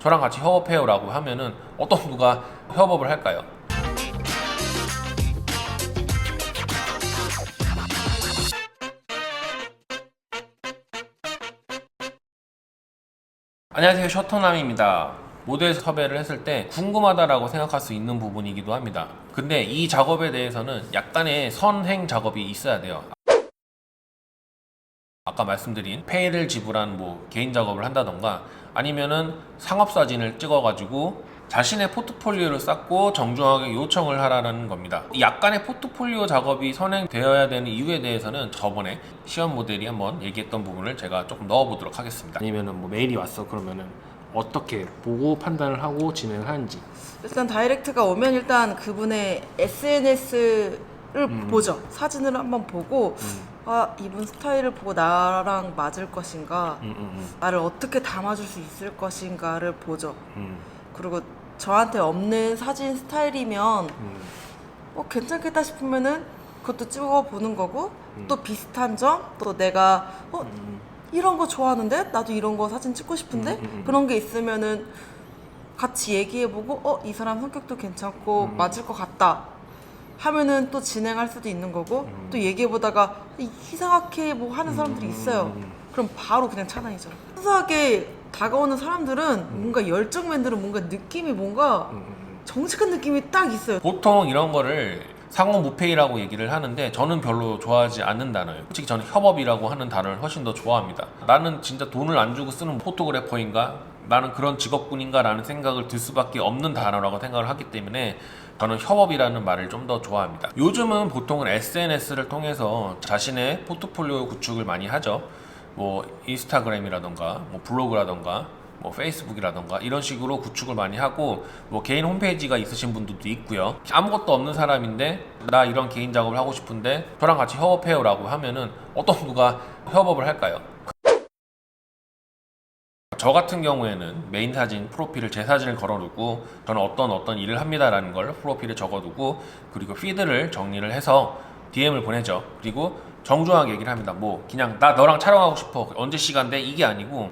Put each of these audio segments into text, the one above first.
저랑 같이 협업해요 라고 하면은 어떤 누가 협업을 할까요? 안녕하세요, 셔터남입니다. 모델 섭외를 했을 때 궁금하다라고 생각할 수 있는 부분이기도 합니다. 근데 이 작업에 대해서는 약간의 선행 작업이 있어야 돼요. 아까 말씀드린 페이를 지불한 개인 작업을 한다던가 아니면은 상업 사진을 찍어가지고 자신의 포트폴리오를 쌓고 정중하게 요청을 하라는 겁니다. 약간의 포트폴리오 작업이 선행되어야 되는 이유에 대해서는 저번에 시험 모델이 한번 얘기했던 부분을 제가 조금 넣어보도록 하겠습니다. 아니면은 메일이 왔어 그러면은 어떻게 보고 판단을 하고 진행을 하는지. 일단 다이렉트가 오면 일단 그분의 SNS를 보죠. 사진을 한번 보고 아, 이분 스타일을 보고 나랑 맞을 것인가, 나를 어떻게 담아줄 수 있을 것인가를 보죠. 그리고 저한테 없는 사진 스타일이면 괜찮겠다 싶으면은 그것도 찍어보는 거고, 또 비슷한 점, 또 내가 이런 거 좋아하는데 나도 이런 거 사진 찍고 싶은데 그런 게 있으면은 같이 얘기해보고 이 사람 성격도 괜찮고 맞을 것 같다 하면은 또 진행할 수도 있는 거고, 또 얘기해보다가 이상하게 하는 사람들이 있어요. 그럼 바로 그냥 차단이죠. 순수하게 다가오는 사람들은 뭔가 열정맨들은 뭔가 느낌이 뭔가 정직한 느낌이 딱 있어요. 보통 이런 거를 상호 무페이라고 얘기를 하는데 저는 별로 좋아하지 않는 단어예요. 솔직히 저는 협업이라고 하는 단어를 훨씬 더 좋아합니다. 나는 진짜 돈을 안 주고 쓰는 포토그래퍼인가? 나는 그런 직업군인가? 라는 생각을 들 수밖에 없는 단어라고 생각을 하기 때문에 저는 협업이라는 말을 좀 더 좋아합니다. 요즘은 보통은 SNS를 통해서 자신의 포트폴리오 구축을 많이 하죠. 인스타그램이라던가 블로그라던가 페이스북이라던가 이런 식으로 구축을 많이 하고 개인 홈페이지가 있으신 분들도 있고요. 아무것도 없는 사람인데 나 이런 개인 작업을 하고 싶은데 저랑 같이 협업해요 라고 하면은 어떤 누가 협업을 할까요? 저 같은 경우에는 메인 사진 프로필을 제 사진을 걸어두고 저는 어떤 일을 합니다라는 걸 프로필에 적어두고, 그리고 피드를 정리를 해서 DM을 보내죠. 그리고 정중하게 얘기를 합니다. 그냥 나 너랑 촬영하고 싶어, 언제 시간 돼? 이게 아니고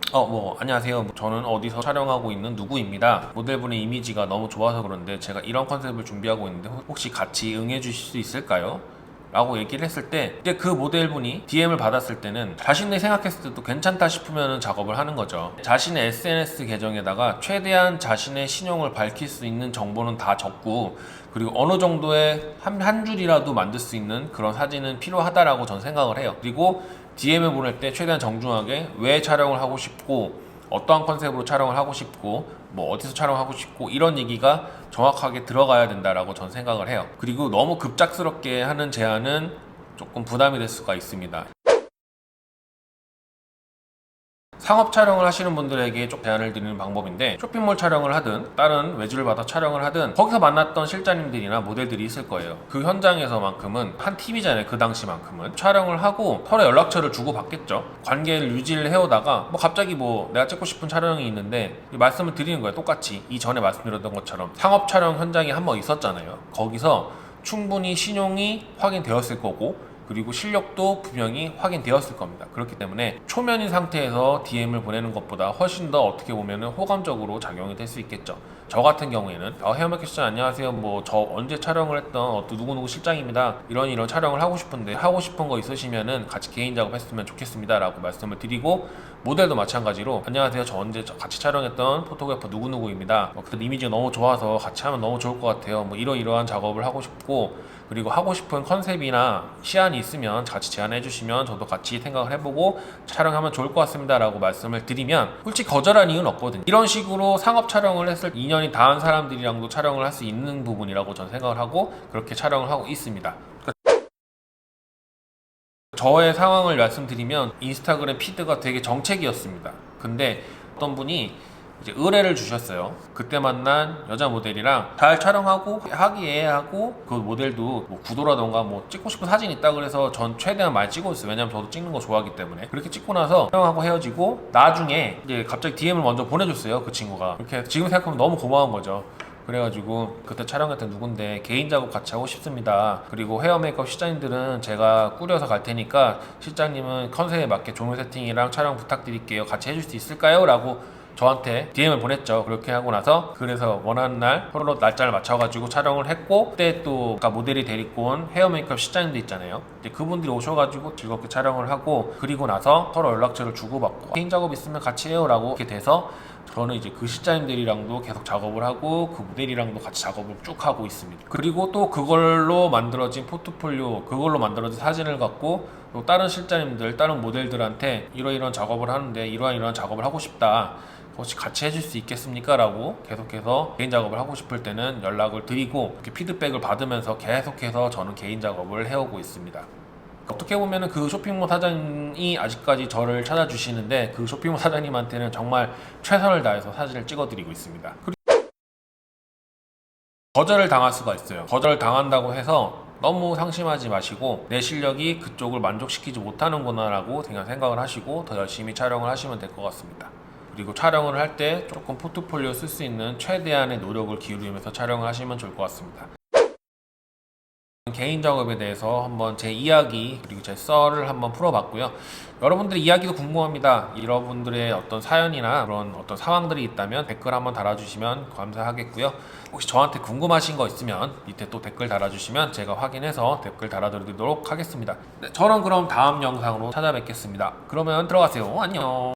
안녕하세요, 저는 어디서 촬영하고 있는 누구입니다. 모델분의 이미지가 너무 좋아서 그런데 제가 이런 컨셉을 준비하고 있는데 혹시 같이 응해 주실 수 있을까요? 라고 얘기를 했을 때 이제 그 모델분이 DM을 받았을 때는 자신이 생각했을 때도 괜찮다 싶으면 작업을 하는 거죠. 자신의 SNS 계정에다가 최대한 자신의 신용을 밝힐 수 있는 정보는 다 적고, 그리고 어느 정도의 한 줄이라도 만들 수 있는 그런 사진은 필요하다라고 저는 생각을 해요. 그리고 DM을 보낼 때 최대한 정중하게 왜 촬영을 하고 싶고 어떠한 컨셉으로 촬영을 하고 싶고 어디서 촬영하고 싶고 이런 얘기가 정확하게 들어가야 된다라고 전 생각을 해요. 그리고 너무 급작스럽게 하는 제안은 조금 부담이 될 수가 있습니다. 상업 촬영을 하시는 분들에게 좀 제안을 드리는 방법인데, 쇼핑몰 촬영을 하든 다른 외주를 받아 촬영을 하든 거기서 만났던 실장님들이나 모델들이 있을 거예요. 그 현장에서만큼은 한 팀이잖아요. 그 당시만큼은 촬영을 하고 서로 연락처를 주고 받겠죠. 관계를 유지를 해오다가 갑자기 내가 찍고 싶은 촬영이 있는데 말씀을 드리는 거예요. 똑같이 이전에 말씀드렸던 것처럼 상업 촬영 현장이 한 번 있었잖아요. 거기서 충분히 신용이 확인되었을 거고, 그리고 실력도 분명히 확인되었을 겁니다. 그렇기 때문에 초면인 상태에서 DM을 보내는 것보다 훨씬 더 어떻게 보면 호감적으로 작용이 될 수 있겠죠. 저 같은 경우에는 헤어메이크 실장 안녕하세요, 저 언제 촬영을 했던 누구누구 실장입니다. 이런 촬영을 하고 싶은데 하고 싶은 거 있으시면은 같이 개인 작업 했으면 좋겠습니다 라고 말씀을 드리고, 모델도 마찬가지로 안녕하세요, 저 언제 같이 촬영했던 포토그래퍼 누구누구입니다. 그때 이미지가 너무 좋아서 같이 하면 너무 좋을 것 같아요. 이러이러한 작업을 하고 싶고, 그리고 하고 싶은 컨셉이나 시안이 있으면 같이 제안해 주시면 저도 같이 생각을 해보고 촬영하면 좋을 것 같습니다 라고 말씀을 드리면 솔직히 거절한 이유는 없거든요. 이런 식으로 상업 촬영을 했을 2년이 다한 사람들이랑도 촬영을 할 수 있는 부분이라고 저는 생각을 하고 그렇게 촬영을 하고 있습니다. 저의 상황을 말씀드리면 인스타그램 피드가 되게 정책이었습니다. 근데 어떤 분이 이제 의뢰를 주셨어요. 그때 만난 여자 모델이랑 잘 촬영하고 하기에 하고, 그 모델도 구도라던가 찍고 싶은 사진 있다 그래서 전 최대한 많이 찍었어요. 왜냐면 저도 찍는 거 좋아하기 때문에. 그렇게 찍고 나서 촬영하고 헤어지고 나중에 이제 갑자기 DM을 먼저 보내줬어요. 그 친구가. 이렇게 지금 생각하면 너무 고마운 거죠. 그래가지고 그때 촬영했던 누군데 개인 작업 같이 하고 싶습니다. 그리고 헤어 메이크업 실장님들은 제가 꾸려서 갈 테니까 실장님은 컨셉에 맞게 조명 세팅이랑 촬영 부탁드릴게요. 같이 해줄 수 있을까요? 라고 저한테 DM을 보냈죠. 그렇게 하고 나서 그래서 원하는 날 서로 날짜를 맞춰가지고 촬영을 했고, 그때 또 아까 모델이 데리고 온 헤어 메이크업 실장님들 있잖아요. 이제 그분들이 오셔가지고 즐겁게 촬영을 하고, 그리고 나서 서로 연락처를 주고받고 개인 작업 있으면 같이 해요 라고 이렇게 돼서 저는 이제 그 실장님들이랑도 계속 작업을 하고 그 모델이랑도 같이 작업을 쭉 하고 있습니다. 그리고 또 그걸로 만들어진 포트폴리오, 그걸로 만들어진 사진을 갖고 또 다른 실장님들, 다른 모델들한테 이러이러한 작업을 하는데 이러한 작업을 하고 싶다, 혹시 같이 해줄 수 있겠습니까? 라고 계속해서 개인 작업을 하고 싶을 때는 연락을 드리고 이렇게 피드백을 받으면서 계속해서 저는 개인 작업을 해오고 있습니다. 어떻게 보면은 그 쇼핑몰 사장이 아직까지 저를 찾아주시는데, 그 쇼핑몰 사장님한테는 정말 최선을 다해서 사진을 찍어드리고 있습니다. 거절을 당할 수가 있어요. 거절을 당한다고 해서 너무 상심하지 마시고 내 실력이 그쪽을 만족시키지 못하는구나 라고 그냥 생각을 하시고 더 열심히 촬영을 하시면 될 것 같습니다. 그리고 촬영을 할 때 조금 포트폴리오 쓸 수 있는 최대한의 노력을 기울이면서 촬영을 하시면 좋을 것 같습니다. 개인 작업에 대해서 한번 제 이야기 그리고 제 썰을 한번 풀어봤고요. 여러분들의 이야기도 궁금합니다. 여러분들의 어떤 사연이나 그런 어떤 상황들이 있다면 댓글 한번 달아주시면 감사하겠고요. 혹시 저한테 궁금하신 거 있으면 밑에 또 댓글 달아주시면 제가 확인해서 댓글 달아드리도록 하겠습니다. 네, 저는 그럼 다음 영상으로 찾아뵙겠습니다. 그러면 들어가세요. 안녕.